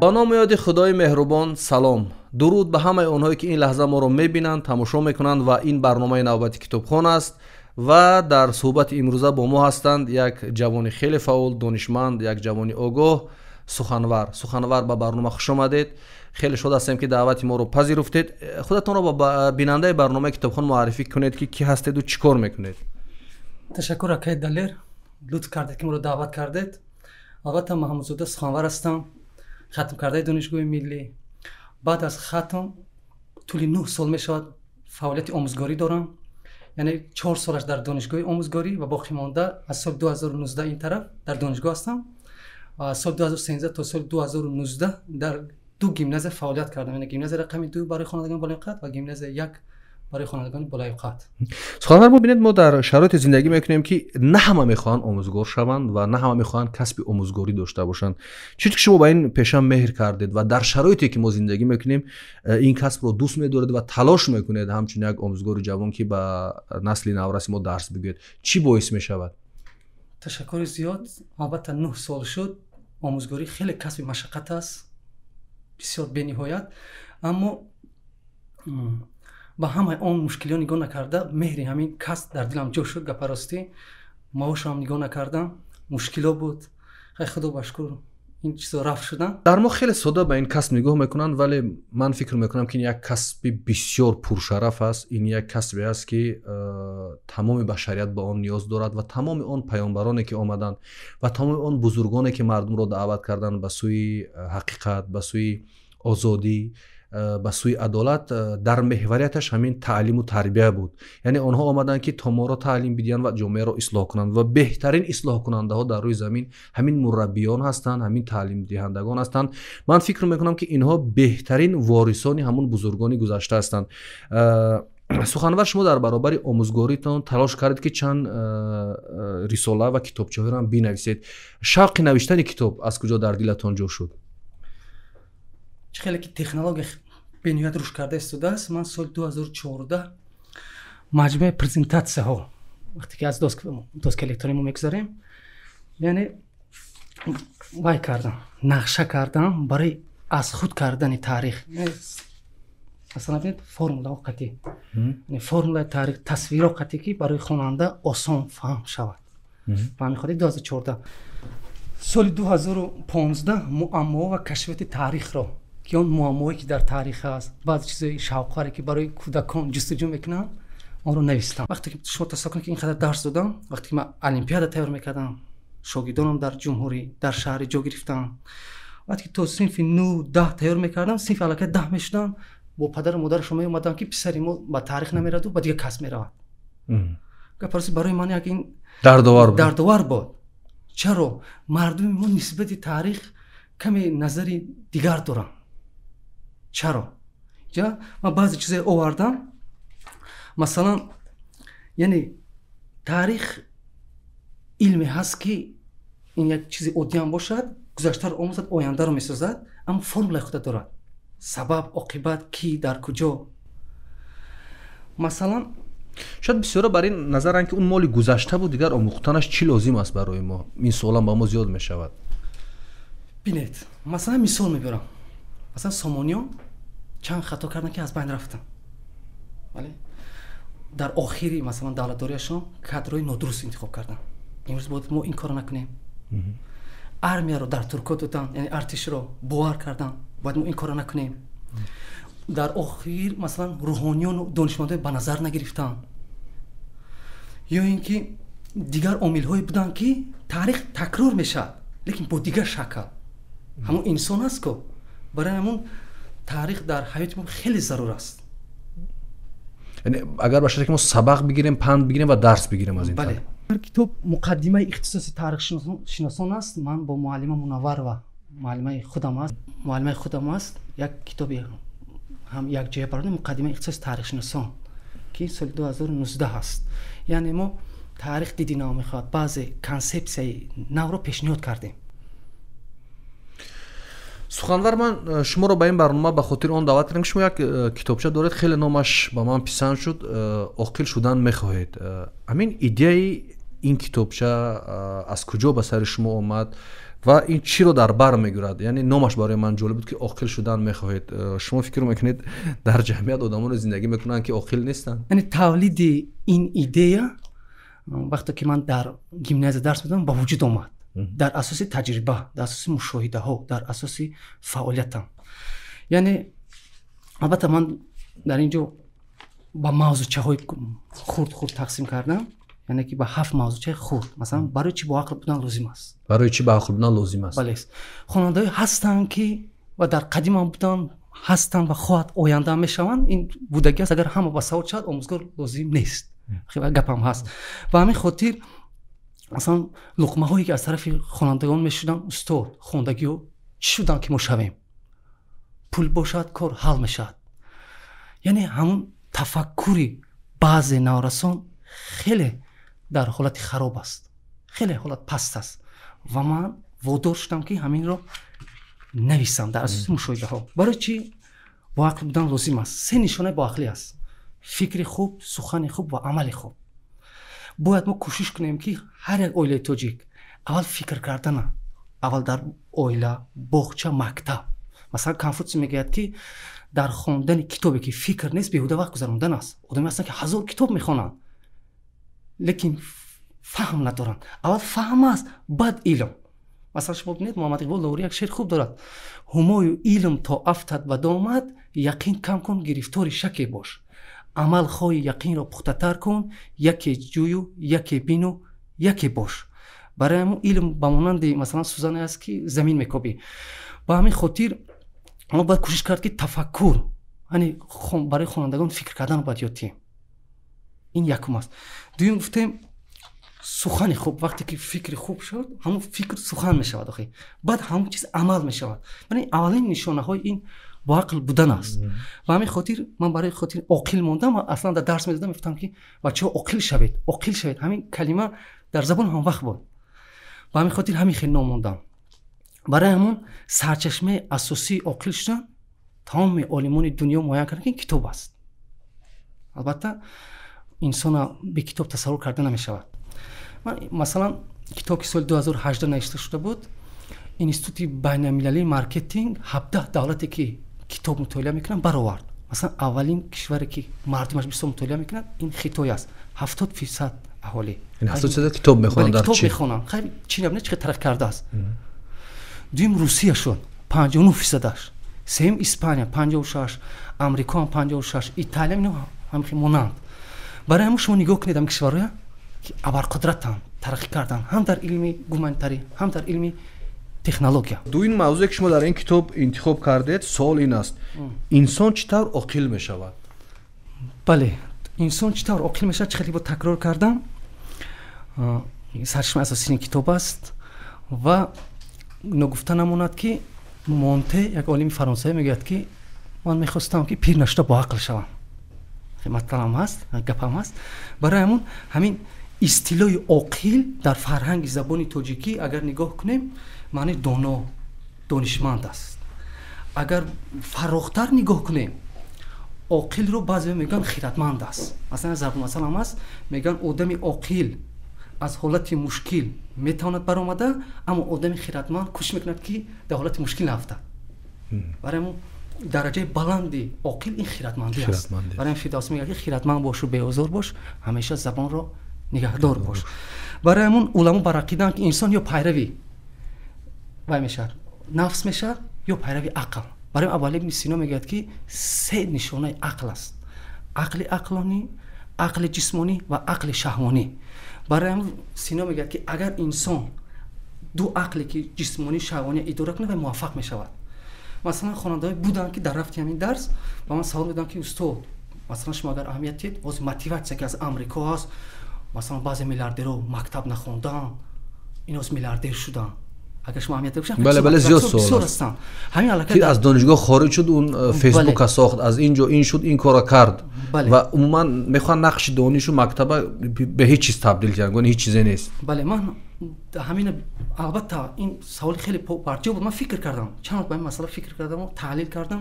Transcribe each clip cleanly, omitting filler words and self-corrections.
با نام یاد خدای مهربان سلام. درود به همه اونهایی که این لحظه ما رو میبینند، تماشا میکنند و این برنامه نوبتی کتابخوان است و در صحبت امروزه با ما هستند یک جوان خیلی فعال، دانشمند، یک جوان آگاه، سخنور به برنامه خوش آمدید. خیلی شاد هستیم که دعوت ما رو پذیرفتید. خودتون رو با بیننده برنامه کتابخوان معرفی کنید که کی هستید و چیکار میکنید. تشکر اکای دلیر، لطف کردید که ما رو دعوت کردید. البته محمودزاده سخنور هستم، ختم کرده دانشگاه ملی. بعد از ختم طول 9 سال میشود فعالیت آموزگاری دارم، یعنی 4 سالش در دانشگاه آموزگاری و باقی مانده از سال 2019 این طرف در دانشگاه هستم. از سال 2013 تا سال 2019 در 2 گیمنازیوم فعالیت کردم، یعنی گیمنازیوم رقم 2 برای خوانندگان بالای قد و گیمنازیوم 1 برای خوانندگان بالای قد. سخنور ما ببینید، ما در شرایط زندگی میکنیم که نه همه میخوان آموزگار شوند و نه همه میخوان کسب آموزگاری داشته باشند. چیزی که شما با این پیشه مهر کردید و در شرایطی که ما زندگی میکنیم این کسب رو دوست می‌دارید و تلاش میکنید همچون یک آموزگار جوان که به نسل نورس ما درس بگوید، چی باعث میشود؟ تشکر زیاد. البته 9 سال شد. آموزگاری خیلی کسب مشقت است، بسیار بی‌نهایت، اما با همه آن مشکلات نگاه نکرده مهری همین کسب در دلم جا شد. گپ راستی معاش هم نگاه نکردم، مشکلات بود. خدا بشکر این چیزا رفع شدن. در ما خیلی ساده به این کسب نگاه میکنن، ولی من فکر میکنم که این یک کسب بسیار پرشرف است. این یک کسبی است که تمام بشریت به آن نیاز دارد و تمام آن پیامبرانی که آمدند و تمام آن بزرگانی که مردم را دعوت کردند به سوی حقیقت، به سوی آزادی، به سوی عدالت، در محوریتش همین تعلیم و تربیه بود. یعنی آنها آمدند که تا ما را تعلیم بدهند و جامعه را اصلاح کنند و بهترین اصلاح کننده ها در روی زمین همین مربیان هستند، همین تعلیم دهندگان هستند. من فکر میکنم که اینها بهترین وارثان همون بزرگان گذشته هستند. سخنور، شما در برابر آموزگاریتان تلاش کردید که چند رساله و کتابچه را هم بنویسید. شوق نوشتن کتاب از کجا در دلتان جا شد؟ خیلی که تکنولوژی بنیاد روش کرده است. من سال 2014 مجموعه پرزنتاسیون ها وقتی که از دوست الکترونیمو میگذاریم، یعنی وای کردم، نقشه کردم برای از خود کردن تاریخ. مثلا ببینید فرمولا قطعی، یعنی فرمولا تاریخ، تصویر قطعی که برای خواننده آسان فهم شود. فهمی خودی 2014. سال 2015 معما و کشفیات تاریخ را که اون معمایی که در تاریخ است، بعضی چیزای شاوکاری که برای کودکان جستجو میکنن، اون رو نوشتم. وقتی که شما تصور کنید که اینقدر درس دادم، وقتی که من المپیاد تیار میکردم، شاگردانم در جمهوری در شهر جا گرفتم، وقتی که تو صنف 9 10 تیار میکردم، صنف علاقه 10 میشدم، با پدر و مادر شما اومدم که پسری ما با تاریخ نمیرد و با دیگه کس میرود. گپرسی برای من یک این دردوار بود. چرا مردم ما نسبت تاریخ کمی نظری دیگر دارن؟ چرا؟ یا من بعضی چیزای آوردم، مثلا یعنی تاریخ علمی هست که این یک چیزی عادی باشد، گذشته رو آموزد، آینده رو میسازد، اما فرمول خود دارد، سبب، عاقبت، کی، در کجا. مثلا شاید بسیارا برای نظرن که اون مال گذشته بود، دیگر آموختنش چی لازم است برای ما؟ این سوال با ما زیاد می شود. بینید، مثلا مثال میبرم، مثلا سامانیان چند خطا کردن که از بین رفتن، ولی در آخری مثلا دولتداریشون کادرای نادرست انتخاب کردن. امروز باید ما این کارو نکنیم. ارمیا رو در ترکیه دادن، یعنی ارتش رو بوار کردن، باید ما این کارو نکنیم. در آخر مثلا روحانیان و دانشمندان به نظر نگرفتن، یا اینکه دیگر عامل‌های بودن که تاریخ تکرار میشه لیکن با دیگر شکل. همون انسان است که برای همون تاریخ در حیات ما خیلی ضرور است. یعنی اگر باشه که ما سبق بگیریم، پند بگیریم و درس بگیریم از این. بله. کتاب مقدمه اختصاصی تاریخ شناسان است. من با معلم منور و معلم خودم است یک کتابی هم یک جای برای مقدمه اختصاص تاریخ شناسان که سال 2019 هست. یعنی ما تاریخ دیدی نمیخواد، بعضی کانسپت‌های نو رو پیشنهاد کردیم. سخنور، من شما رو به این برنامه به خاطر اون دعوت کردم که شما یک کتابچه دارید، خیلی نامش به من پسند شد، عاقل شدن میخواهید. همین ایده ин китобча аз куҷо ба сари шумо омад ва ин чиро дар бар мегирад? Яъне номаш барои ман ҷолиб буд ки оқил шудан мехоҳед. Шумо фикр мекунед дар ҷамъият одамоне зиндагӣ мекунанд ки оқил нестанд? яъне тавлиди ин идея вақте ки ман дар гимназия дарс медодам ба вуҷуд омад дар асоси таҷриба, дар асоси мушоҳидаҳо, дар асоси фаъолиятам. яъне албатта ман дар ин ҷо ба мавзӯъчаҳои хурд тақсим кардам, яъне ки ба 7 мавзӯъчаи хурд. Масалан, барои чӣ боақл будан лозим аст? Барои чӣ боақл будан лозим аст? бале, хонандаҳое ҳастанд ки ва дар қадимам буданд, ҳастанд ва хоҳад оянда мешаванд. ин будагӣ аст. Агар ҳама ба савод шавад, омӯзгор лозим нест. хеле гапам ҳаст. Ба ҳамин хотир масалан луқмаҳое ки аз тарафи хонандагон мешуданд, устод хондагиҳо чӣ шуданд ки мо шавем? пул бошад, кор ҳал мешавад. яъне ҳамун тафаккури баъзе наврасон хеле дар ҳолати хароб аст, хеле ҳолат паст аст ва ман водор шудам ки ҳаминро нависам дар асоси мушоҳидаҳо. барои чӣ боақл будан лозим аст? 3 нишонаи боақлӣ аст: фикри хуб, сухани хуб ва амали хуб. бояд мо кӯшиш кунем ки ҳар як оилаи тоҷик аввал фикр кардана, аввал дар оила, боғча, мактаб. масалан Конфутсий мегӯяд ки дар хондани китобе ки фикр нест, беҳуда вақт гузарондан аст. одаме ҳастанд ки 1000 китоб мехонанд, лекин фаҳм надоранд. аввал фаҳм аст, баъд илм. масалан шумо бинед Муҳаммад Иқбол Ловурӣ як шеър хуб дорад: ҳумою илм то афтад ба домад, яқин кам кун, гирифтори шаке бош. амал хоҳи яқинро пухтатар кун, яке ҷӯю, яке бину, яке бош. барои ҳамн илм ба монанди масалан сӯзане аст ки замин мекобӣ. ба ҳамин хотир мо бояд кӯшиш кард ки тафаккур, яъне барои хонандагон фикр кардан бояд ёд диҳем. ин якум аст. дуюм гуфтем сухани хуб. вақте ки фикри хуб шуд, ҳамун фикр сухан мешавад. охи баъд ҳамун чиз амал мешавад. яъне аввалин нишонаҳои ин боақл будан аст. ба ҳамин хотир ман барои хотир оқил мондам. аслан дар дарс медодам, мегуфтам ки бачаҳо оқил шавед, оқил шавед. ҳамин калима дар забони ҳамон вақт буд. ба ҳамин хотир ҳамин хел ном мондам. барои ҳамон сарчашмаи асосии оқил шудан тамоми олимони дунё муайян карданд ки ин китоб аст. албатта инсона бе китоб тасаввур карда намешавад. масалан китоб ки соли 2018 навишта шуда буд, институти байналмилалии маркетинг 17 давлате ки китоб мутолиа мекунанд баровард. масалан аввалин кишваре ки мардумаш бисёр мутолиа мекунанд ин Хитой аст. 70% аҳолӣ 70% китоб мехонанд. дар чӣ мехонанд? хайр чин набинед чӣ тараққӣ кардааст. дуюм Русия шуд 59%аш, сеюм Испания 56, Амрико 56, Италия ҳамихи монанд. барои ҳамн шумо нигоҳ кунед ам кишварҳое ки абарқудратанд, тараққӣ карданд, ҳам дар илми гуманитарӣ, ҳам дар илми технология. дуюм мавзӯе ки шумо дар ин китоб интихоб кардед, суол ин аст: инсон чӣ тавр оқил мешавад? бале, инсон чӣ тавр оқил мешавад, чӣ хеле бо такрор кардам. сарчашмаи асосии китоб аст ва ногуфта намонад ки Монте, як олими фаронсавӣ мегӯяд ки ман мехостам ки пир нашуда боақл шавам. матлабам ҳаст, гапам ҳаст. барои ҳамн ҳамин истилоҳи оқил дар фарҳанги забони тоҷикӣ агар нигоҳ кунем, маъни доно, донишманд аст. агар фарохтар нигоҳ кунем, оқилро баъзеҳо мегӯянд хиратманд аст. масалан зарбу масалам аст, мегӯянд одами оқил аз ҳолати мушкил метавонад баромада, аммо одами хиратманд кӯшиш мекунад ки дар ҳолати мушкил нафтад. барои ҳамн дараҷаи баланди оқил ин хиратмандӣ аст. барои ҳамн Фирдавсӣ мегӯяд ки хиратманд бошу беозор бош, ҳамеша забонро нигаҳдор бош. барои ҳамн уламо бар ақидаанд ки инсон ё пайрави вай мешавад, нафс мешавад, ё пайрави ақл. барои Абу Али ибн Сино мегӯяд ки 3 нишонаи ақл аст: ақли ақлонӣ, ақли ҷисмонӣ ва ақли шаҳвонӣ. барои ҳамн Сино мегӯяд ки агар инсон ду ақле ки ҷисмонӣ, шаҳвонӣ идора кунад, вай муваффақ мешавад. масалан хонандаҳое буданд ки дар рафти ҳамин дарс ба ман савол медоданд ки устод, масалан шумо агар аҳамият диҳед, боз мотиватсия ки аз Амрико аст, масалан баъзе миллиардерҳо мактаб нахонданд, иноз миллиардер шуданд. агар шумо аҳамият дошед, бале зиёд суол аст. ҳамин аллакай ки аз донишгоҳ хориҷ шуд, он фейсбука сохт, аз ин ҷо ин шуд, ин кора кард ва умуман мехоҳанд нақши донишу мактаба ба ҳеҷ чиз табдил карданд, гӯян ҳеҷ чизе нест. бале ман ҳамин албатта ин саволи хеле барҷо буд. ман фикр кардам, чанд ба ин масъала фикр кардам, таҳлил кардам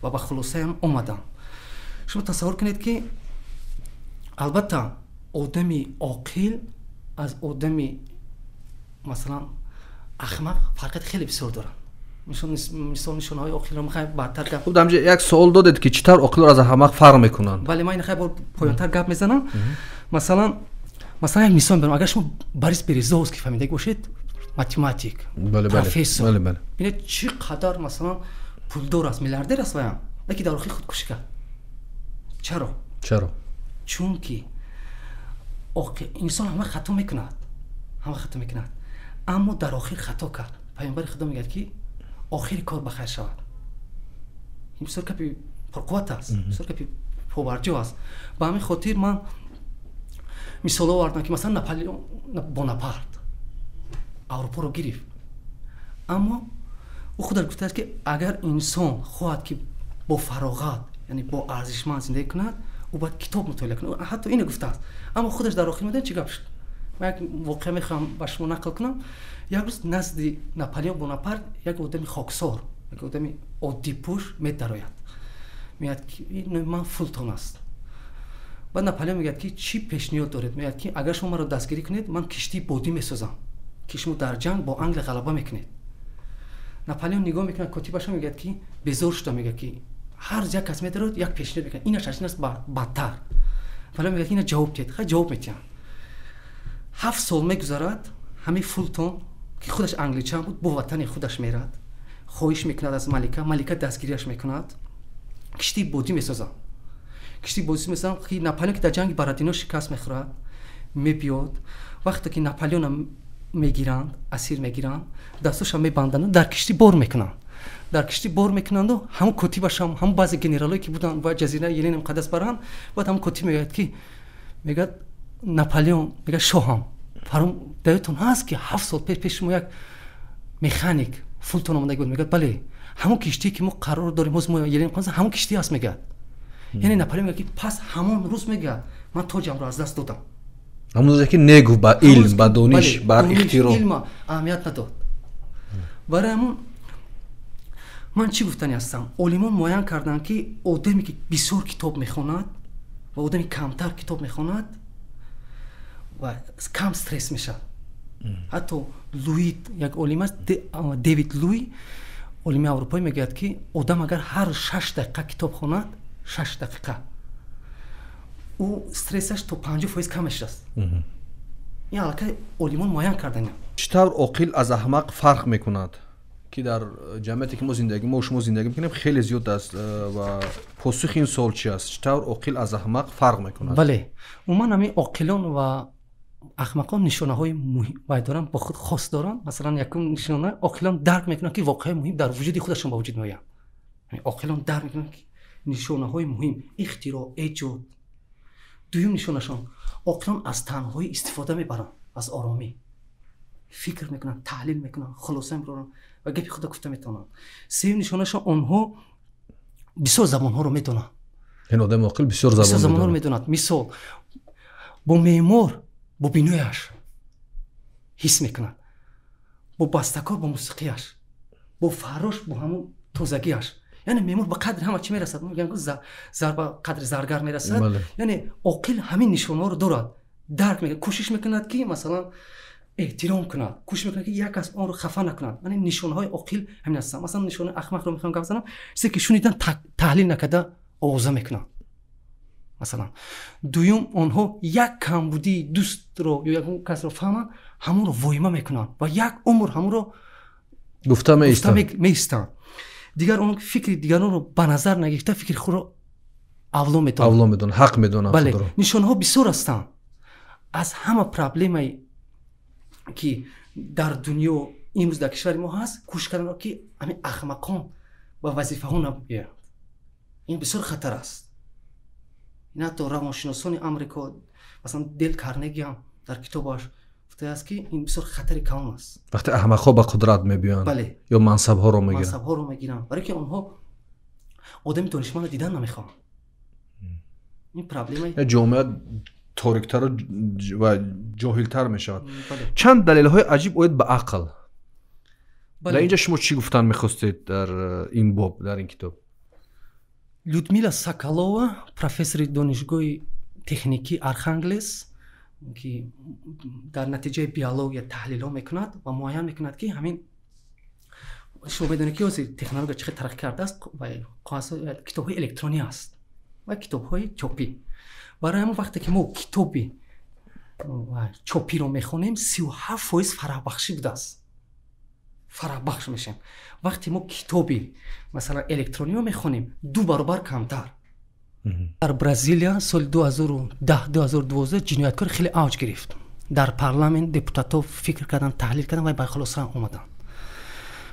ва ба хулосаам омадам. шумо тасаввур кунед ки албатта одами оқил аз одами масалан ахмақ фарқат хеле бисёр доранд. мисол нишонаҳои оқилро мехоҳем баъдтар гап. хуб дамҷа як суол додед ки чӣ тавр оқилро аз аҳмақ фарқ мекунанд? бале ман хеле бор поёнтар гап мезанам. масалан як мисол мебарам. агар шумо Борис Березовский фаҳмида бошед, математик, профессор, бинед чӣ қадар масалан пулдор аст, миллиардер аст ваям, леки дар охир худкушӣ кард. чаро? чунки инсон ҳама хато мекунад, аммо дар охир хато кард. пайғамбари худо мегӯяд ки охири кор ба хайр шавад. ин бисёр капи пурқувват аст, бисёр капи поварҷо аст. ба ҳамин хотир ман мисоло овардам ки масалан Наполеон Бонапарт аврупоро гирифт, аммо ӯ худаш гуфтааст ки агар инсон хоҳад ки бо фароғат, яъне бо арзишманд зиндагӣ кунад, ӯ бояд китоб мутолиа кунад. ҳатто ина гуфтааст, аммо худаш дар охир медонед чӣ гап шуд. ман як воқеа мехоҳам ба шумо нақл кунам. як рӯз назди Наполеон Бонапарт як одами хоксор, як одами оддипӯш медарояд. мегӯяд ки ин ман Фултон аст. баъд Наполеон мегӯяд ки чӣ пешниҳод доред? мегӯяд ки агар шумо маро дастгирӣ кунед, ман киштии бодӣ месозам ки шумо дар ҷанг бо Англия ғалаба мекунед. Наполеон нигоҳ мекунад, котибашо мегӯяд ки безор шуда, мегӯяд ки ҳар як кас медарад як пешниҳод мекунад, инаш аз ин аст бадтар. Наполеон мегӯяд ки ина ҷавоб диҳед. ха ҷавоб медиҳанд. 7 сол мегузарад, ҳамин Фултон ки худаш англичан буд, бо ватани худаш мерад, хоҳиш мекунад аз малика дастгириаш мекунад, киштии бодӣ месозад. киштии бодӣ месозад ки Наполеон ки дар ҷанги Бородино шикаст мехӯрад, мебиёд. вақте ки Наполеона мегиранд, асир мегиранд, дасташа мебанданд, дар киштӣ бор мекунанд. дар киштӣ бор мекунанду ҳамон котибашам, ҳамон баъзе генералое ки буданд ба ҷазираи Елени муқаддас баранд, баъд ҳамон котиб мегӯяд ки мегӯяд Наполеон, мегӯяд шоҳам, фаром даётон ҳаст ки 7 сол пеш шумо як механик Фултон омадаги буд. мегӯяд бале, ҳамон киштие ки мо қарор дорем ҳоз мо Елени муқаддас ҳамон киштие аст мегӯяд. яъне Наполеон мегӯяд ки пас ҳамон рӯз мегӯяд ман тоҷамро аз даст додам. ҳамон рӯзе ки негуфт ба илм, ба дониш, ба ихтироъ, илма аҳамият надод. барои ҳамон ман чӣ гуфтани ҳастам? олимон муайян карданд ки одаме ки бисёр китоб мехонад ва одами камтар китоб мехонад ва кам стресс мешавад. ҳатто Луи, як олим аст, Дэвид Луи, олими аврупоӣ, мегӯяд ки одам агар ҳар 6 дақиқа китоб хонад, 6 дақиқа, ӯ стрессаш то 50% кам мешавад. ин аллакай олимон муайян кардан. чӣ тавр оқил аз аҳмақ фарқ мекунад? ки дар ҷамъияте ки мо шумо зиндагӣ мекунем хеле зиёд аст ва посухи ин суол чӣ аст? чӣ тавр оқил аз аҳмақ фарқ мекунад? бале, умуман ҳамин оқилон ва аҳмақон нишонаҳои муҳим вай доранд, бо худ хос доранд. масалан якум нишона, оқилон дарк мекунанд ки воқеаи муҳим дар вуҷуди худашон ба вуҷуд меоянд. оқилон дарк мекунанд ки нишонаҳои муҳим, ихтироъ, эҷод. дуюм нишонашон, оқилон аз танҳоӣ истифода мебаранд, аз оромӣ фикр мекунанд, таҳлил мекунанд, хулоса мебаранд ва гапи худа гуфта метавонанд. сеюм нишонашон, онҳо бисёр забонҳоро медонанд. ин одами оқил бисёр забонҳоро медонад. мисол, бо меъмор бо бинӯяш ҳис мекунад, бо бастакор бо мусиқияш, бо фаррош бо ҳамон тозагиаш. яъне меъмор ба қадри ҳама чӣ мерасад? ба қадри заргар мерасад. яъне оқил ҳамин нишонаҳоро дорад, дарк мекунад, кӯшиш мекунад ки масалан эҳтиром кунад, кӯшиш мекунад ки як кас онро хафа накунад. яъне нишонаҳои оқил ҳамин ҳастанд. масалан нишонаи ахмақро мехоҳам гап занам, чизе ки шунидан таҳлил накарда овоза мекунад. масалан дуюм, онҳо як камбудии дӯстро ё ягон касро фаҳманд, ҳамонро воима мекунанд ва як умр ҳамонро гуфта меистанд. дигар он фикри дигаронро ба назар нагирифта фикри худро авло медонанд, ҳақ медонанд. бале, нишонаҳо бисёр ҳастанд. аз ҳама проблемаи ки дар дунё имрӯз дар кишвари мо ҳаст, кӯшиш карданд ки ҳамин ахмақон ба вазифаҳо набиёянд. ин бисёр хатар аст. ин ҳатто равоншиносони Амрико, масалан Дел Карнеги ҳам дар китобаш гуфтааст ки ин бисёр хатари калон аст. вақте аҳмақҳо ба қудрат мебиёянд ё мансабҳоро мегиранд, барои ки онҳо одами донишмандро дидан намехоҳанд. ин проблемаи ҷомеа ториктару ва ҷоҳилтар мешавад. чанд далелҳои аҷиб оид ба ақл. дар инҷа шумо чӣ гуфтан мехостед дар ин боб, дар ин китоб? Людмила Соколова, профессори донишгоҳи техникии Архангелс, که در نتیجه بیولوژی تحلیل ها میکند و معین میکند که همین شما بدونید که تکنولوژی چقدر ترقی کرده است و کتاب های الکترونی است و کتاب های چاپی. برای همون وقتی که ما کتابی و چاپی رو میخونیم 37% فرابخشی بوده است، فرابخش میشیم. وقتی ما کتابی مثلا الکترونی رو میخونیم 2 برابر کمتر. در برزیلیا سال 2010-2012 جنایتکاری خیلی اوج گرفت. در پارلمان دپوتات‌ها فکر کردن، تحلیل کردن و به خلاصه اومدن.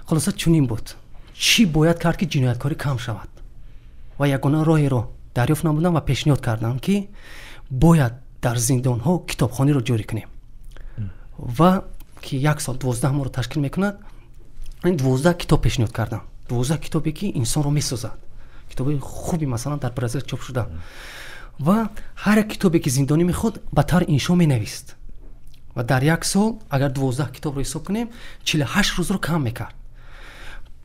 خلاصه چنین بود چی باید کرد که جنایتکاری کم شود و یگانه راهی رو دریافت نمودن و پیشنهاد کردن که باید در زندان ها کتابخانه رو جاری کنیم و که 1 سال 12 ماه رو تشکیل میکند. این 12 کتاب پیشنهاد کردن، 12 کتابی که انسان رو میسازد، کتابی خوبی مثلا در برزیل چاپ شده و هر کتابی که زندانی میخواد به طور انشا مینویست و در 1 سال اگر 12 کتاب رو حساب کنیم 48 روز رو کم میکرد.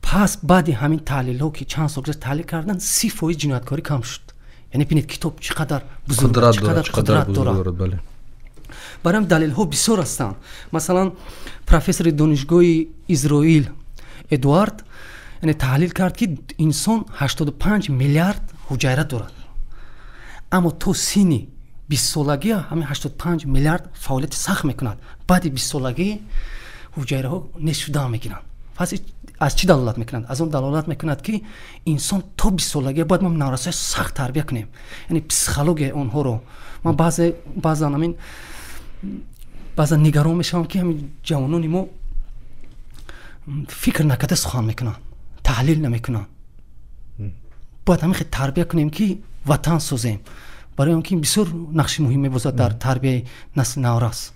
پس بعد همین تحلیل ها که چند سال تحلیل کردن 30% جنایتکاری کم شد. یعنی ببینید کتاب چقدر بزرگ، چقدر قدرت دارد. بله. برام دلیل ها بسیار هستند. مثلا پروفسور دانشگاه اسرائیل ادوارد یعنی تحلیل کرد که انسان 85 میلیارد حجره دارد، اما تو سینی 20 سالگی همین 85 میلیارد فعالیت سخت میکند، بعد 20 سالگی حجره ها نشده میگیرند. پس از چی دلالت میکنند؟ از اون دلالت میکند که انسان تا 20 سالگی باید ما نارسای سخت تربیت کنیم. یعنی پسیکولوژی اونها رو من بعضا نگران میشم که همین جوانان ما فکر نکرده سخن میکنن، تحلیل نمیکنن. باید همین خیلی تربیت کنیم که وطن سازیم، برای اون که بسیار نقش مهمی بازد در تربیت نسل نوراس.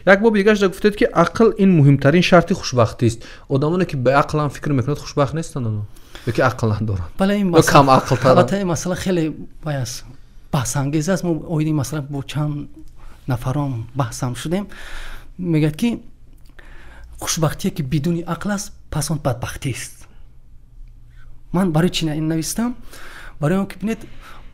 یک بار دیگه گفتید که عقل این مهمترین شرط خوشبختی است. آدمانی که به عقل هم فکر میکنند خوشبخت نیستند یا که عقل ندارند؟ بله این مسئله کم عقل ترند. البته این مسئله خیلی بحث انگیز است. ما اویدی مثلا با چند نفرام بحثم شدیم، میگه که خوشبختی که بدون عقل است پس اون بدبختی است. من برای چی این نوشتم؟ برای اون که ببینید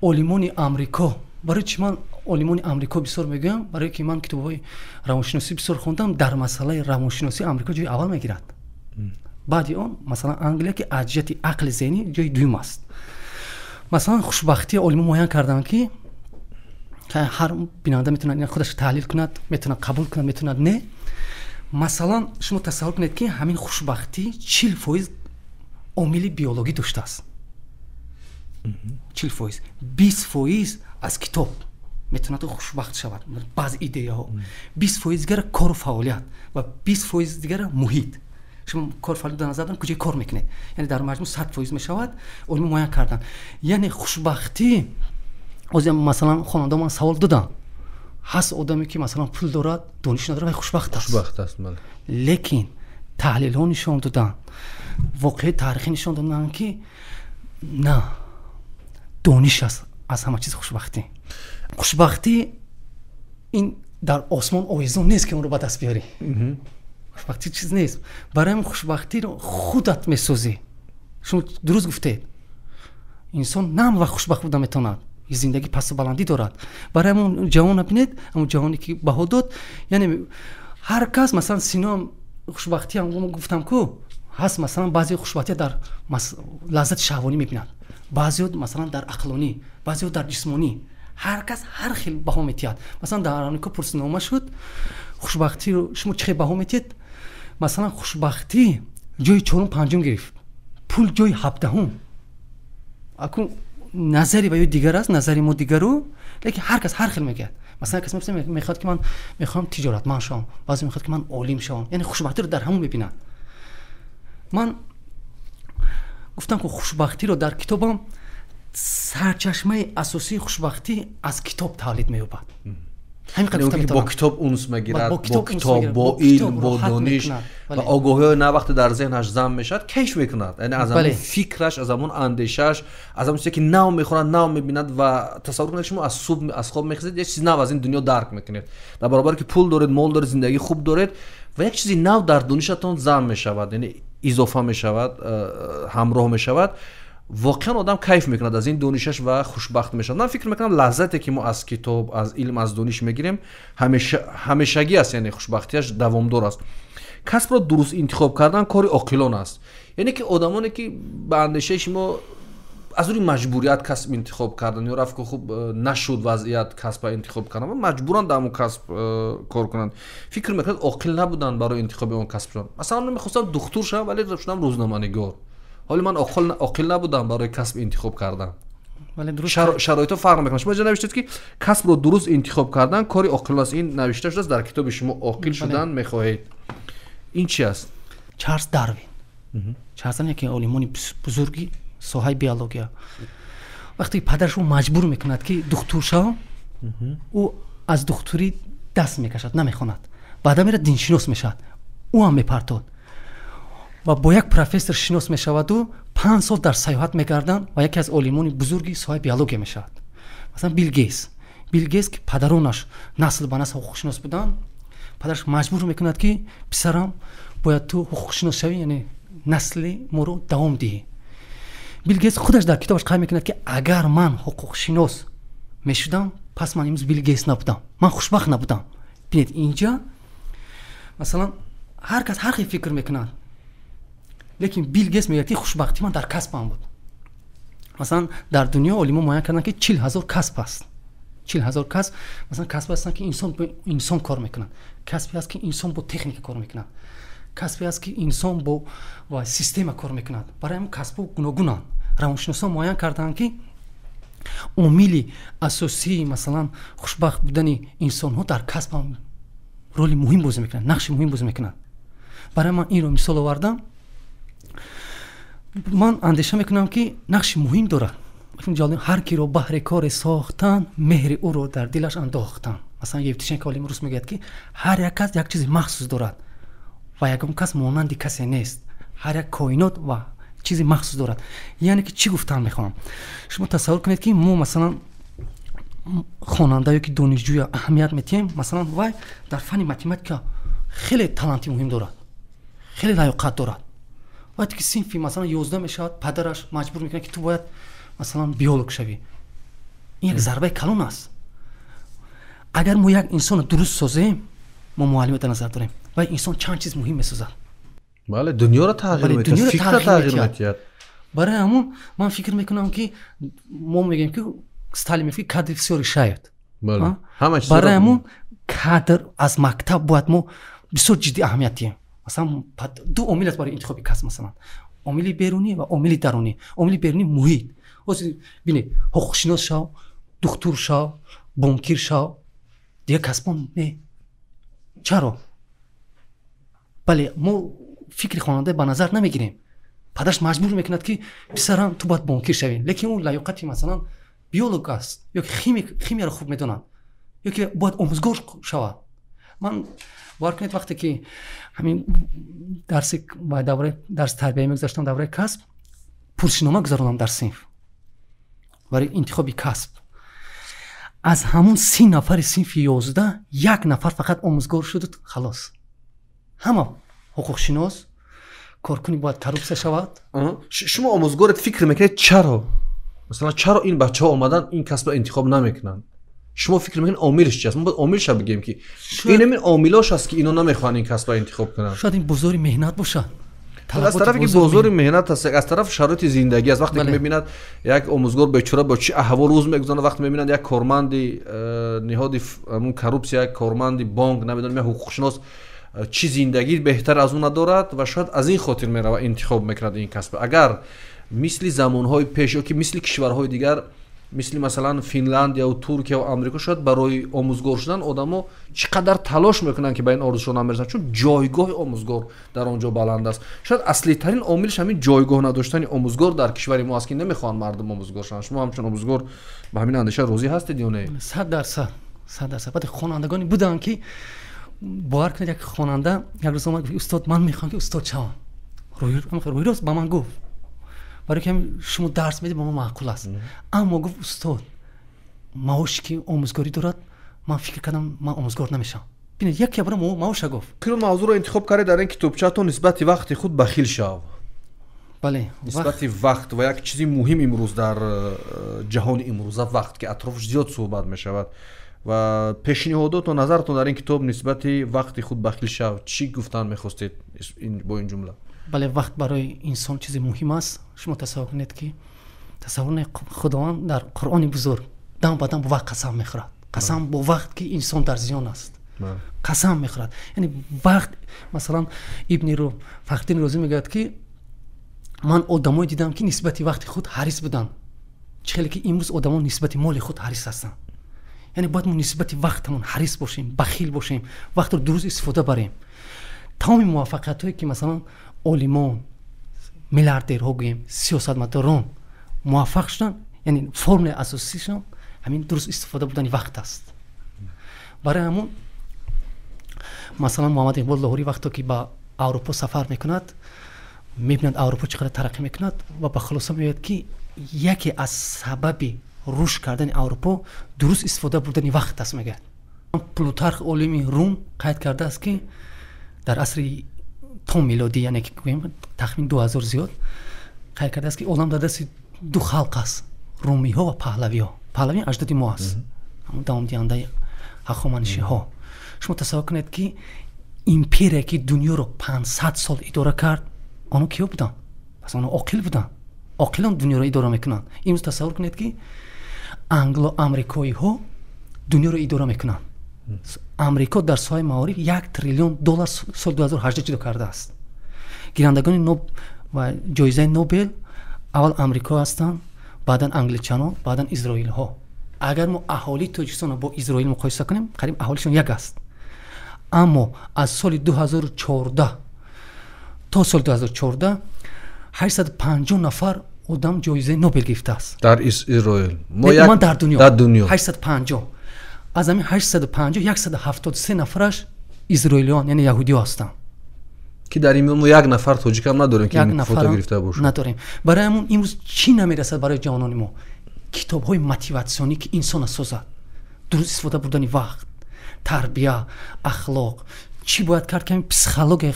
عالمان آمریکا، برای چی من عالمان آمریکا بسیار میگم؟ برای که من کتابای روانشناسی بسیار خوندم. در مسئله روانشناسی آمریکا جای اول میگیرد، بعد اون مثلا انگلیس که ارجحیت عقل ذهنی جای دوم است. مثلا خوشبختی عالمان معین کردن که هر بیننده میتونه خودش تحلیل کند، میتونه قبول کند، میتونه نه. مثلا شما تصور کنید که همین خوشبختی 40% عامل بیولوژی داشته است. 40%، 20% از کتاب میتونه تو خوشبخت شود، بعض ایده ها. 20% دیگر کار و فعالیت و 20% دیگر محیط. شما کار فعالیت در نظر دارید کجای کار میکنید، یعنی در مجموع 100% میشود. علم معین کردن یعنی خوشبختی. مثلا خواننده من سوال دادن، هست آدمی که مثلا پول دارد، دانش نداره و خوشبخت است. لیکن تحلیل ها نشان دادن، واقع تاریخی نشان دادن که نه، دانش است از همه چیز خوشبختی. خوشبختی این در آسمان آویزون نیست که اون رو به دست بیاری. خوشبختی چیز نیست. برای همین خوشبختی رو خودت میسازی. شما درست گفتید انسان نه و خوشبخت بودن میتوند، زندگی پس بلندی دارد. برای همون جوان ببینید، همون جوانی که بها داد، یعنی هر کس مثلا سینا خوشبختی هم گفتم که هست، مثلا بعضی خوشبختی در لذت شهوانی میبینند، بعضی مثلا در عقلانی، بعضی در جسمانی. هر کس هر خیلی بها میتید. مثلا در آمریکا پرسنامه شد خوشبختی رو شما چه بها میتید؟ مثلا خوشبختی جای 4-5 گرفت، پول جای 17. اكو نظری و یا دیگر است، نظری ما دیگر رو، لیکن هر کس هر خیلی میگه. مثلا کسی میخواد که من میخوام تجارتمند شم، بعضی میخواد که من عالم شم. یعنی خوشبختی رو در همون میبینن. من گفتم که خوشبختی رو در کتابم سرچشمه اساسی خوشبختی از کتاب تولید می‌یابد. همین قضیه با کتاب اونس میگیرد، با کتاب، با علم، با دانش و آگاهی نه وقت در ذهنش جمع میشد کش میکند. یعنی از همون فکرش، از همون اندیشش، از همون چیزی که نو میخورد، نو میبیند و تصور کنید شما از صبح از خواب میخیزید یه چیز نو از این دنیا درک میکنید. در برابر که پول دارید، مال دارید، زندگی خوب دارید و یک چیزی نو در دانشتون جمع میشود، یعنی اضافه میشود، همراه میشود واقعا آدم کیف میکند از این دانشش و خوشبخت میشد. من فکر میکنم لذتی که ما از کتاب، از علم، از دانش میگیریم همیشگی است، یعنی خوشبختیش دوامدار است. کسب را درست انتخاب کردن کار عاقلانه است. یعنی که آدمانی که به اندیشه شما از روی مجبوریت کسب انتخاب کردن یا رفت که خوب نشد وضعیت کسب انتخاب کردن و مجبورن در اون کسب کار کنند، فکر میکنند عاقل نبودن برای انتخاب اون کسبشون. مثلا من میخواستم دکتر شم ولی شدم روزنامه‌نگار. حالا من عاقل نبودم برای کسب انتخاب کردن. ولی درست شرایط فرق میکنه. شما اینجا نوشتید که کسب رو درست انتخاب کردن کاری عاقل است. این نوشته شده در کتاب شما عاقل شدن میخواهید. این چی است؟ چارلز داروین. چارلز یکی عالمان بزرگی ساحه بیولوژی. وقتی پدرش او مجبور میکند که دکتر شو، او از دکتری دست میکشد، نمیخواند. بعدا میره دینشناس میشد. او هم میپرتاد و با یک پروفسور شناس میشود و 5 سال در سیاحت میگردن و یکی از عالمان بزرگی ساحه بیولوژی میشد. مثلا بیل گیتس که پدرانش نسل به نسل حقوق شناس بودن، پدرش مجبور میکند که پسرم باید تو حقوق شناس شوی، یعنی نسل ما رو دوام دهی. بیل گیتس خودش در کتابش قائل میکند که اگر من حقوق شناس میشدم پس من امروز بیل گیتس نبودم، من خوشبخت نبودم. ببینید اینجا مثلا هر کس هر فکر میکنه، لیکن بیل گیتس میگه که خوشبختی من در کسبم بود. مثلا در دنیا علما معین کردن که 40,000 کسب است. 40,000 کسب، مثلا کسب هستن که انسان کار میکنن، کسبی هست که انسان با تکنیک کار میکنن، کسبی هست که انسان با سیستم کار میکنن. برای همین کسب گوناگونن. روانشناسان معین کردن که عامل اساسی مثلا خوشبخت بودن انسان ها در کسب هم رول مهم بازی میکنن، نقش مهم بازی میکنن. برای من این رو مثال آوردم. من اندیشه میکنم که نقش مهم داره. هر کی رو بهر کار ساختن مهر او رو در دلش انداختن. مثلا یفتیشن کلیم روس میگه که هر یک کس یک چیز مخصوص دارد و یکم کس مانند کسی نیست. هر یک کائنات و چیزی مخصوص دارد. یعنی که چی گفتم میخوام شما تصور کنید که ما مثلا خواننده یا که دانشجوی اهمیت میتیم، مثلا وای در فن متمتیک خیلی تالنتی مهم دارد، خیلی لیاقت دارد. وقتی که صنفی مثلا 11 میشد، پدرش مجبور میکنه که تو باید مثلا بیولوژ شوی. این یک ضربه کلان است. اگر ما یک انسان درست سازیم، ما معلم در نظر داریم و انسان چند چیز مهم میسازد. بله، دنیا را تغییر میده، فکر را تغییر میده. برای همون من فکر میکنم که ما میگیم که استالین میگه کادر بسیار شاید. بله. برای همون کادر از مکتب باید ما بسیار جدی اهمیت دیم. مثلا دو عامل است برای انتخاب کسب، مثلا عامل بیرونی و عامل درونی. عامل بیرونی محیط. ببینید حقوق شناس شو، دکتر شو، بانکیر شو، دیگه کسبم نه. چرا؟ بله ما فکر خواننده به نظر نمیگیریم. پدرش مجبور میکند که پسرم تو باید بانکیر شوی، لیکن اون لیاقتی مثلا بیولوژ است یا که خیمی رو خوب میدونن یا که باید آموزگار شود. من باور کنید وقتی که همین درس تربیه میگذاشتم دوره کسب، پرسشنامه گذاروندم در صنف برای انتخاب کسب. از همون 30 نفر صنف 11 یک نفر فقط آموزگار شد. خلاص همه حقوق شناس کارکنی باید کروبسه شود. شما آموزگارت فکر میکنید چرا؟ مثلا چرا این بچه ها آمدن این کسب انتخاب نمیکنن؟ شما فکر میکنید عاملش چیه؟ ما باید عاملش بگیم که این عاملاش هست که اینا نمیخوان این کسب انتخاب کنن. شاید این بزرگ مهنت باشه. از طرفی که بزرگ مهنت هست، از طرف شرایط زندگی است. وقتی که میبیند یک آموزگار بیچاره با چه احوال روز میگذرونه، وقتی میبیند یک کارمندی نهاد اون کروپس، یک کارمندی بانک، نمیدونم حقوق شناس چی زندگی بهتر از اون ندارد و شاید از این خاطر میره و انتخاب میکنه این کسب. اگر مثل زمانهای پیش یا که مثل کشورهای دیگر مثل مثلا فنلاند یا ترکیه و آمریکا، شاید برای آموزگار شدن آدما چقدر تلاش میکنن که به این آرزوشون برسن، چون جایگاه آموزگار در اونجا بلند است. شاید اصلی ترین عاملش همین جایگاه نداشتن آموزگار در کشور ما است که نمیخوان مردم آموزگار شن. شما همچون آموزگار به همین اندیشه راضی هستید یا نه؟ 100%. بعد خوانندگانی بودن که باور کنید یک خواننده یک روز اومد استاد من میخوام که استاد شوم. روی راست با من گفت برای که شما درس میدید با ما معقول است. اما گفت استاد معاش که آموزگاری دارد، من فکر کردم من آموزگار نمیشم. ببینید یک برای معاش گفت. کدوم موضوع رو انتخاب کردید در این کتابچه تو نسبت وقت خود بخیل شو؟ бале нисбати вақт ва як чизи муҳим имрӯз дар ҷаҳони имрӯза вақт ки атрофаш зиёд суҳбат мешавад ва пешниҳодоту назартон дар ин китоб нисбати вақти худбахилшав чӣ гуфтан мехостед бо ин ҷумла? бале вақт барои инсон чизи муҳим аст. шумо тасаввур кунед ки худованд дар қуръони бузург дам ба дам вақт қасам мехӯрад. қасам бо вақт ки инсон дар зиён аст қасам мехӯрад. яъне вақт масалан ибни фахриддин розӣ мегӯяд ки ман одамое дидам ки нисбати вақти худ ҳарис буданд, чӣ хеле ки имрӯз одамон нисбати моли худ ҳарис ҳастанд. яъне бояд мо нисбати вақтамон ҳарис бошем, бахил бошем, вақтро дуруст истифода барем. тамоми муваффақиятҳое ки масалан олимон, миллиардерҳо гӯем, сиёсатмадорон муваффақ шуданд, яъне формулаи асосишон ҳамин дуруст истифода будани вақт аст. барои ҳамон масалан муҳаммад иқбол лоҳорӣ вақто ки ба аврупо сафар мекунад, мебинад аврупо чӣ қадар тараққӣ мекунад ва ба хулоса меояд ки яке аз сабаби рушд кардани аврупо дуруст истифода бурдани вақт аст мегӯяд. Плутарх олими Рум қайд кардааст ки дар асри то милодӣ, яъне ки гӯем тахмин 2000 зиёд, қайд кардааст ки олам дар дасти ду халқ аст: румиҳо ва паҳлавиҳо. паҳлавӣ аҷдоди мо аст, ҳамон давомдиҳандаи ҳахоманшиҳо. шумо тасаввур кунед ки империя ки дунёро 500 сол идора кард, онҳо киё буданд? пас онҳо оқил буданд. оқилон дунёро идора мекунанд. имрӯз тасаввур кунед ки англо-амрикоиҳо дунёро идора мекунанд. амрико дар соҳаи маориф $1 триллион соли 2018 ҷудо кардааст. гирандагони ва ҷоизаи Нобел аввал амрико ҳастанд, баъдан англичанон, баъдан изроилҳо. агар мо аҳолии тоҷикистонро бо изроил муқоиса кунем, қариб аҳолишон як аст. аммо аз соли 2014 то соли 2014 850 нафар одам ҷоизаи Нобел гирифтааст дар изроил. ман дар дунё дар дунё 850. аз ҳамин 850 173 нафараш изроилиён, яъне яҳудиё ҳастанд. ки дар ин мо як нафар тоҷикам надорем ки фото гирифта бошад. надорем. барои ҳамон имрӯз чӣ намерасад барои ҷавонони мо? китобҳои мотиватсионӣ ки инсона созад, дуруст истифода бурдани вақт, тарбия, ахлоқ, чӣ бояд кард ки психология,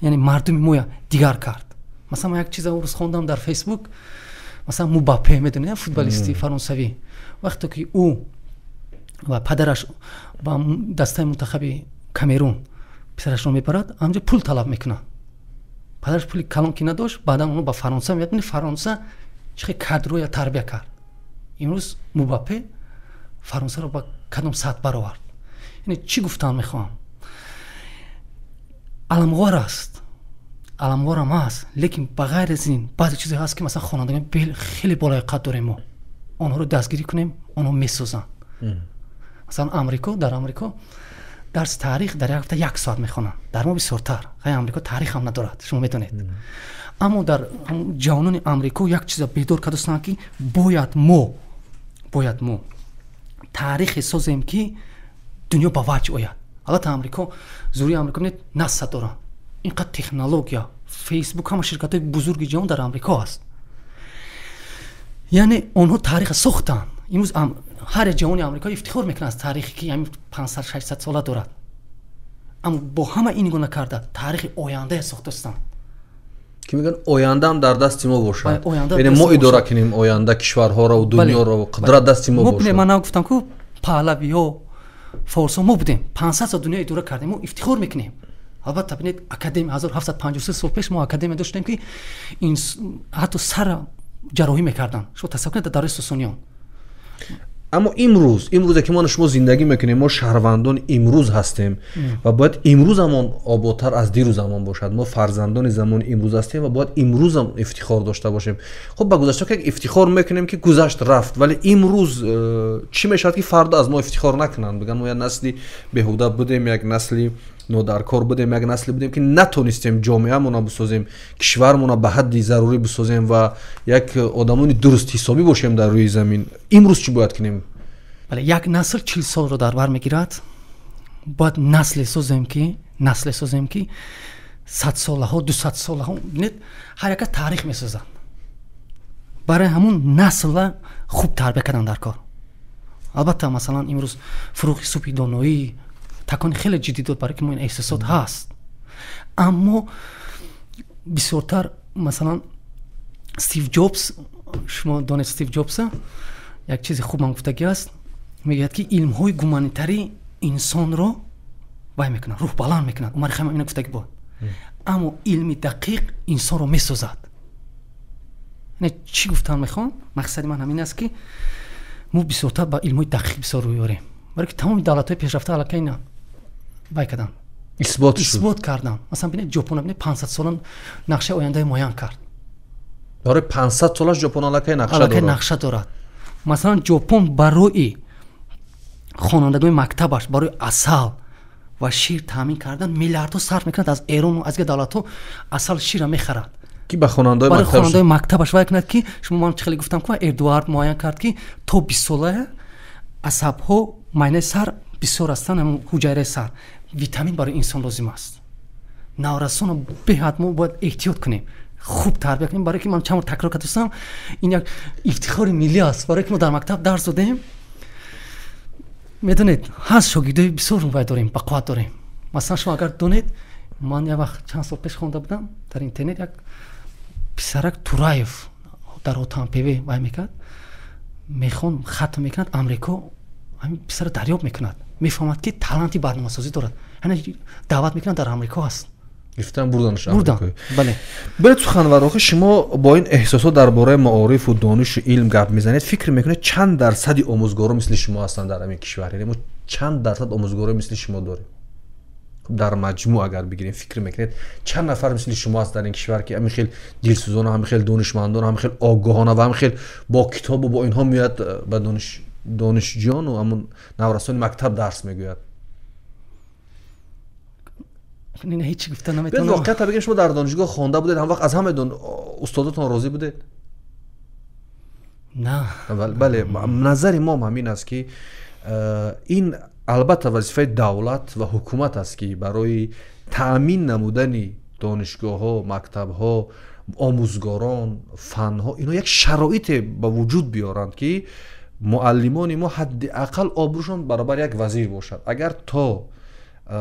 яъне мардуми моя дигар кард. масалан ман як чиза рӯз хондам дар фейсбук, масалан Мубаппе, медонед, футболисти фаронсавӣ, вақте ки ӯ ва падараш ба дастаи мунтахаби Камерун писарашро мебарад, ҳамҷо пул талаб мекунад. падараш пули калон ки надошт, баъдан оно ба Фаронса меяд. Фаронса чӣ кадроя тарбия кард. имрӯз Мубаппе Фаронсаро ба кадом сатҳ баровард. яъне чӣ гуфтан мехоҳам? аламғор аст, аламғорам аст, лекин ба ғайр аз ин баъзе чизе ҳаст ки масалан хонандагони хеле болои қад дорем мо, онҳоро дастгирӣ кунем, онҳо месозанд. масалан дар амрико дарси таърих дар як ҳафта 1 соат мехонанд, дар мо бисёртар. амрико таърих ҳам надорад, шумо медонед. аммо дар ҷавонони амрико як чиза бедор кардастанд ки бояд мо таърихе созем ки дунё ба ваҷ ояд. албатта амрико, зурии амрико насад доранд. инқадр технология, фейсбук, ҳама ширкатҳои бузурги ҷаҳон дар амрико аст. яъне онҳо таъриха сохтанд. имрӯз ҳар ҷаҳони амрико ифтихор мекунад аз таърихе ки 500-600 сола дорад. аммо бо ҳама ин гуна карда таърихи ояндае сохтастанд ки мегӯянд ояндаам дар дасти мо бошад. яъне мо идора кунем оянда кишварҳоро, дунёро, қудрат дасти мо бошад. ман гуфтам ки паҳлавиҳо, форсо мо будем 500 сол дунё идора кардем, мо ифтихор мекунем. албатта бинед академия 1753 сол пеш мо академия доштем ки ҳатто сара ҷарроҳӣ мекардан. шумо тасаввур кунед дар Сосониён. аммо имрӯзе ки мо шумо зиндагӣ мекунем, мо шаҳрвандони имрӯз ҳастем ва бояд имрӯзамон ободтар аз дирӯзамон бошад. мо фарзандони замони имрӯз ҳастем ва бояд имрӯзам ифтихор дошта бошем. хуб ба гузашта як ифтихор мекунем ки гузашт рафт, вале имрӯз чӣ мешавад ки фарда аз мо ифтихор накунанд? биган мо як насли беҳуда будем, як насли нодаркор будем, як насле будем ки натонистем ҷомеаамона бисозем, кишвармона ба ҳадди зарурӣ бисозем ва як одамони дурустҳисобӣ бошем дар рӯи замин. имрӯз чӣ бояд кунем? бале як насл 40 солро дар бар мегирад. бояд насле созем ки 100 солаҳо, 200 солаҳо, бинед ҳар яка таърих месозад. барои ҳамон насла хуб тарбия кардан дар кор. албатта масалан имрӯз фурӯғи субҳи доноӣ такони хеле ҷиддӣ дод, барои ки мо ин эҳсосот ҳаст. аммо бисёртар масалан стив ҷобс шумо донед стив ҷобса як чизи хуб ман гуфтагӣ аст мегӯяд ки илмҳои гуманитарӣ инсонро вай мекунад рӯҳбаланд мекунад умари хайм ина гуфтагӣ бод аммо илми дақиқ инсонро месозад чӣ гуфтан мехоҳам мақсади ман ҳамин аст ки мо бисёртар ба илмҳои дақиқ бисёр рӯй орем барои ки тамоми давлатҳои пешрафта аллакай ина вай кардан исбот кардан масалан бинед ҷопон бинед 500 сола нақшаи ояндаи муайян кард барои 500 солаш ҷопон аллакай нақша дорад масалан ҷопон барои хонандагони мактабаш барои асал ва шир таъмин кардан миллиардҳо сарф мекунад аз эрону аз давлатҳо асал шира мехарад ки ба хонандаи барои хонандаи мактабаш вай кунад ки шумо ман хеле гуфтам ки Эдуард муайян кард ки то 20 сола асабҳо майнаи сар бисёр ҳастанд ҳамон ҳуҷайраи сар витамин барои инсон лозим аст наврасон беҳад мо бояд эҳтиёт кунем хуб тарбия кунем барои ки ман чанд бор такрор кардам ин як ифтихори миллӣ аст барои ки мо дар мактаб дарс додем медонед ҳаст шогирдои бисёр вай дорем бақувват дорем масалан шумо агар донед ман як вақт чанд сол пеш хонда будам дар интернет як писарак Тураев дар ОТМПВ вай мекард мехон хатм мекунад амрико ҳамин писара дарёб мекунад мефаҳмад ки таланти барномасозӣ дорад ҳана даъват мекунад дар амрико ҳаст гирифтан бурданаш амрикои бале барои суханвар охир шумо бо ин эҳсосот дар бораи маорифу донишу илм гап мезанед фикр мекунед чанд дарсади омӯзгоро мисли шумо ҳастанд дар ҳамин кишвар яъне мо чанд дарсад омӯзгоро мисли шумо дорем дар маҷмӯъ агар бигирем фикр мекунед чанд нафар мисли шумо ҳаст дар ин кишвар ки ҳамин хел дилсӯзона ҳамин хел донишмандона ҳамин хел огоҳона ва ҳамин хел бо китобу бо инҳо меояд ба донишҷӯёну ҳамун наврасони мактаб дарс мегӯяд ҳеҷ гуфта наметавонам воқеият бигем шумо дар донишгоҳ хонда будед ҳамвақт аз ҳамаи устодотон розӣ будед на бале назари мо ҳамин аст ки ин албатта вазифаи давлат ва ҳукумат аст ки барои таъмин намудани донишгоҳҳо мактабҳо омӯзгорон фанҳо инҳо як шароите ба вуҷуд биёранд ки муаллимони мо ҳадди ақал обрӯшон баробар як вазир бошад агар то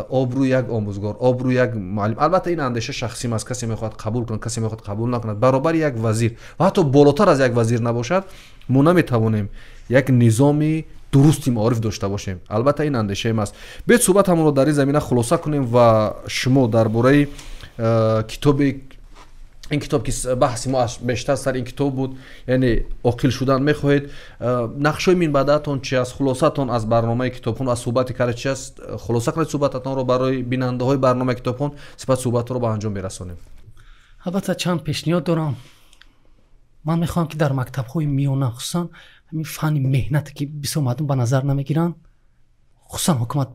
обрӯи як омӯзгор обрӯи як муаллим албатта ин андеша шахсим аст касе мехоҳад қабул кунад касе мехоҳад қабул накунад баробари як вазир ва ҳатто болотар аз як вазир набошад мо наметавонем як низоми дурусти маориф дошта бошем албатта ин андешаем аст бед суҳбатамонро дар ин замина хулоса кунем ва шумо дар бораи китоби ин китоб ки баҳси мо бештар сар ин китоб буд яъне оқил шудан мехоҳед нақшои минбаъдаатон чи аст хулосатон аз барномаи китобхон аз суҳбати карда чи аст хулоса кунед суҳбататонро барои бинандаҳои барномаи китобхон сипас суҳбатро ба анҷом берасонем албатта чанд пешниҳод дорам ман мехоҳам ки дар мактабҳои миёна хусусан ҳамин фанни меҳнате ки бисёр мардум ба назар намегиранд хусусан ҳукумат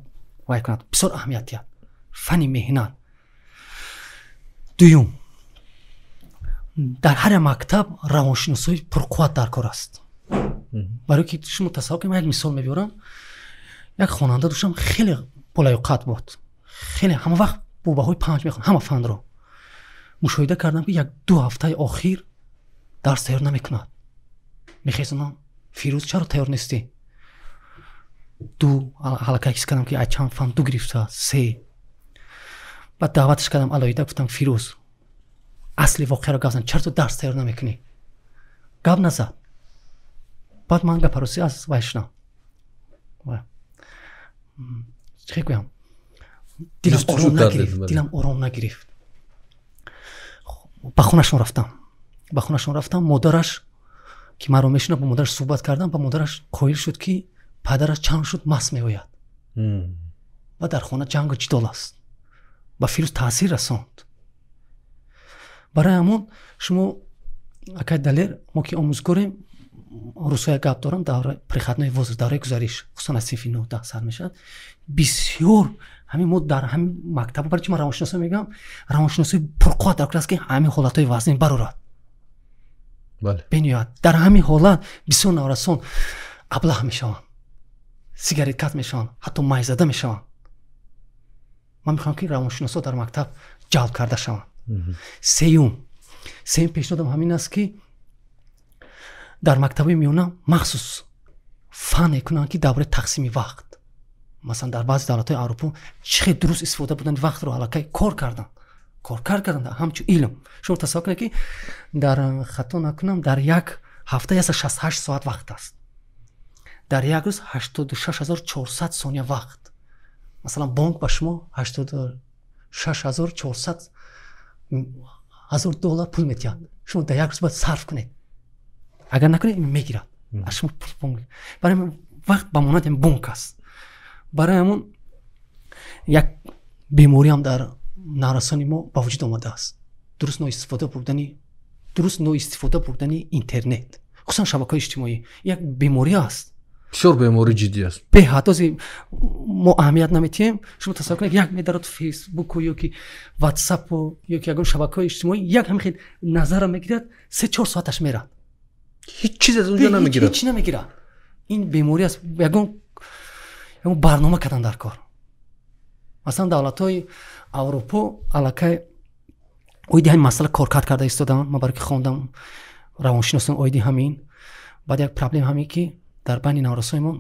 вай кунад бисёр аҳамияти аст фанни меҳнат дуюм дар ҳар мактаб равоншиносои пурқувват дар кор аст барои ки шумо тасаввур кунед як мисол мебиёрам як хонанда доштам хеле болаёқат буд хеле ҳама вақт бубаҳои 5 мехонд ҳама фанро мушоҳида кардам ки як 2 ҳафтаи охир дарс тайёр намекунад мехезонам фирӯз чаро тайёр нестӣ 2 аллакай ҳис кардам ки ай чанд фан 2 гирифта 3 баъд даъваташ кардам алоҳида гуфтам фирӯз асли воқеаро гап зан чаро ту дарс тайёр намекунӣ гап назад баъд ман гапароси аз вай шунам чӣ гӯям дилам ором нагирифт ба хонашон рафтам модараш ки маро мешунад ба модараш суҳбат кардам ба модараш қоил шуд ки падараш чанд шуд маст меояд ва дар хона ҷангу ҷидол аст ба фирӯз таъсир расонд барои ҳамон шумо акай далер мо ки омӯзгорем рӯзҳоя гап дорам давраи прихатнои возраст давраи гузариш хусусан аз синфи 9-10 сар мешавад бисёр ҳамин мо дар ҳамин мактаб барои чи ман равоншиносӣ мегӯям равоншиносии пурқувват дар кор аст ки ҳамин ҳолатҳои вазнин барорад бениёяд дар ҳамин ҳолат бисёр наврасон аблаҳ мешаванд сигареткат мешаванд ҳатто майзада мешаванд ман мехоҳам ки равоншиносо дар мактаб ҷалб карда шаванд сеюм пешниҳодам ҳамин аст ки дар мактабаи миёна махсус фане кунанд ки дар бораи тақсими вақт масалан дар баъзи давлатҳои аврупо чӣ хел дуруст истифода будани вақтро аллакай кор кардан коркар кардам ҳамчун илм. Шумо тасаввур кунед ки дар хато накунам дар як ҳафта 68 соат вақт аст. дар як рӯз 86400 сония вақт. Масалан бонк ба шумо 86400 $1000 пул метиҳад. Шумо дар як рӯз бояд сарф кунед. агар накунед мегирад аз шумо пул. барои ман вақт ба монанд бонк аст. барои ҳамон як бемориам дар наврасони мо ба вуҷуд омадааст. дуруст ноистифода бурдани интернет, хусусан шабакаҳои иҷтимоӣ як беморӣ аст. бисёр беморӣ ҷиддӣ аст. беҳаддози мо аҳамият наметиҳем. шумо тасаввур кунед як медарад фейсбуку ёки ватсапу ёки ягон шабакаҳои иҷтимоӣ як ҳамин назарро мегирад 3-4 соаташ мерад. ҳеҷ чиз аз унҷо намегирад. ҳеҷ намегирад. ин беморӣ аст. ягон барнома кардан дар кор. масалан давлатҳои аврупо аллакай оиди ҳамин масъала коркард карда истодаанд. ман барои ки хондам равоншиносон оиди ҳамин. баъд як проблем ҳамин ки дар байни наврасоимон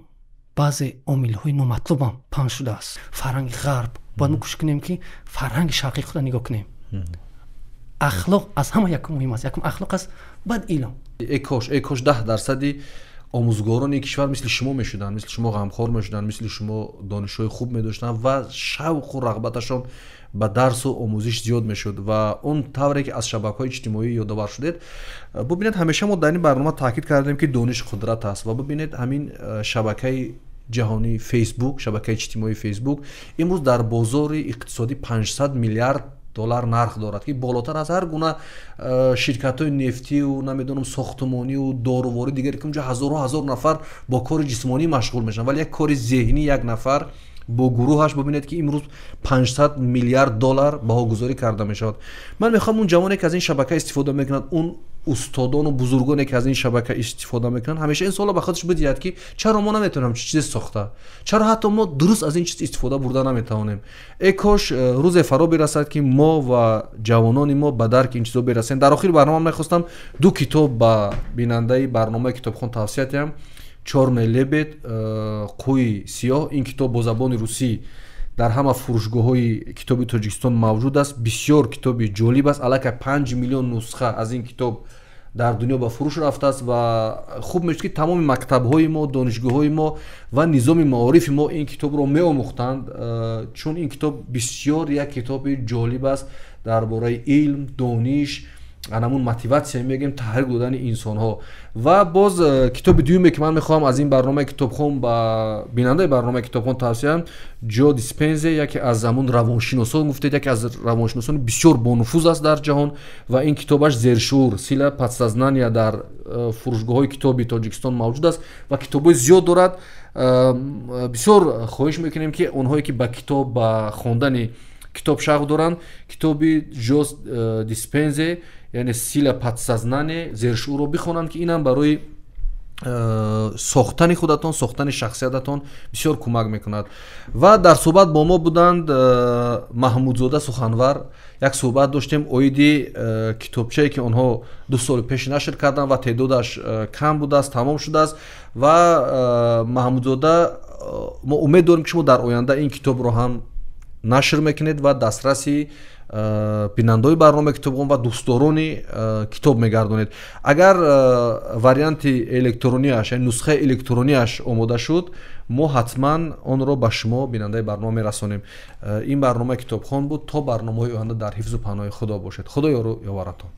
баъзе омилҳои номатлуб ҳам паҳн шудааст. фарҳанги ғарб. бояд мо кӯшиш кунем ки фарҳанги шарқи худро нигоҳ кунем. ахлоқ аз ҳама якум муҳим аст. якум ахлоқ аст, баъд илм. экош 10% омӯзгорони кишвар мисли шумо мешуданд, мисли шумо ғамхор мешуданд, мисли шумо донишҳои хуб медоштанд ва шавқу рағбаташон ба дарсу омӯзиш зиёд мешуд ва он тавре ки аз шабакаҳои иҷтимоӣ ёдовар шудед. бубинед ҳамеша мо дар ин барнома таъкид кардем ки дониш қудрат аст ва бубинед ҳамин шабакаи ҷаҳонии фейсбук, шабакаи иҷтимоии фейсбук имрӯз дар бозори иқтисодӣ $500 миллиард нарх дорад ки болотар аз ҳар гуна ширкатҳои нефтию намедонам сохтмонию доруворӣ дигар ки унҷо ҳазор нафар бо кори ҷисмонӣ машғул мешаванд, вале як кори зеҳнӣ як нафар бо гурӯҳаш бубинед ки имрӯз $500 миллиард баҳогузорӣ карда мешавад. ман мехоҳам он ҷавоне ки аз ин шабака истифода мекунанд, он устодону бузургоне ки аз ин шабака истифода мекунанд, ҳамеша ин суоло ба худаш бидиҳад ки чаро мо наметавонем ҳамчи чизе сохта, чаро ҳатто мо дуруст аз ин чиз истифода бурда наметавонем. Кош рӯзе фаро берасад ки мо ва ҷавонони мо ба дарки ин чизо берасем. дар охири барнома мехостам ду китоб ба бинандаи барномаи Китобхон тавсия диҳам. «Чорный лебед», «Қӯи сиёҳ». ин китоб бо забони русӣ дар ҳама фурӯшгоҳҳои китоби Тоҷикистон мавҷуд аст. бисёр китоби ҷолиб аст. аллакай 5 миллион нусха аз ин китоб дар дунё ба фурӯш рафтааст ва хуб мешуд ки тамоми мактабҳои мо, донишгоҳҳои мо ва низоми маорифи мо ин китобро меомӯхтанд, чун ин китоб бисёр як китоби ҷолиб аст дар бораи илм, дониш, анамун мотиватсия мегем, таҳрик додани инсонҳо. ва боз китоби дуюме ки ман мехоҳам аз ин барномаи Китобхон ба бинандаи барномаи Китобхон тавсиям, Ҷо Диспензе, яке аз амун равоншиносон гуфтед, яке аз равоншиносони бисёр бонуфуз аст дар ҷаҳон ва ин китобаш зершур, сила подсознания дар фурӯшгоҳҳои китоби Тоҷикистон мавҷуд аст ва китобҳои зиёд дорад. бисёр хоҳиш мекунем ки онҳое ки ба китоб ба хондани китоб шавқ доранд, китоби Ҷо Диспензе яъне сила подсознание зершурро бихонанд ки инам барои сохтани худатон, сохтани шахсиятатон бисёр кӯмак мекунад. ва дар суҳбат бо мо буданд Маҳмудзода суханвар. як суҳбат доштем оиди китобчае ки онҳо 2 соли пеш нашр карданд ва теъдодаш кам будааст, тамом шудааст ва Маҳмудзода мо умед дорем ки шумо дар оянда ин китобро ҳам нашр мекунед ва дастраси бинандаҳои барномаи Китобхон ва дӯстдорони китоб мегардонед. агар варианти электронияш, яъне нусхаи электронияш омода шуд, мо ҳатман онро ба шумо бинандаи барнома мерасонем. ин барномаи Китобхон буд. то барномаҳои оянда дар ҳифзу паноҳи Худо бошед. Худо ёру ёваратон.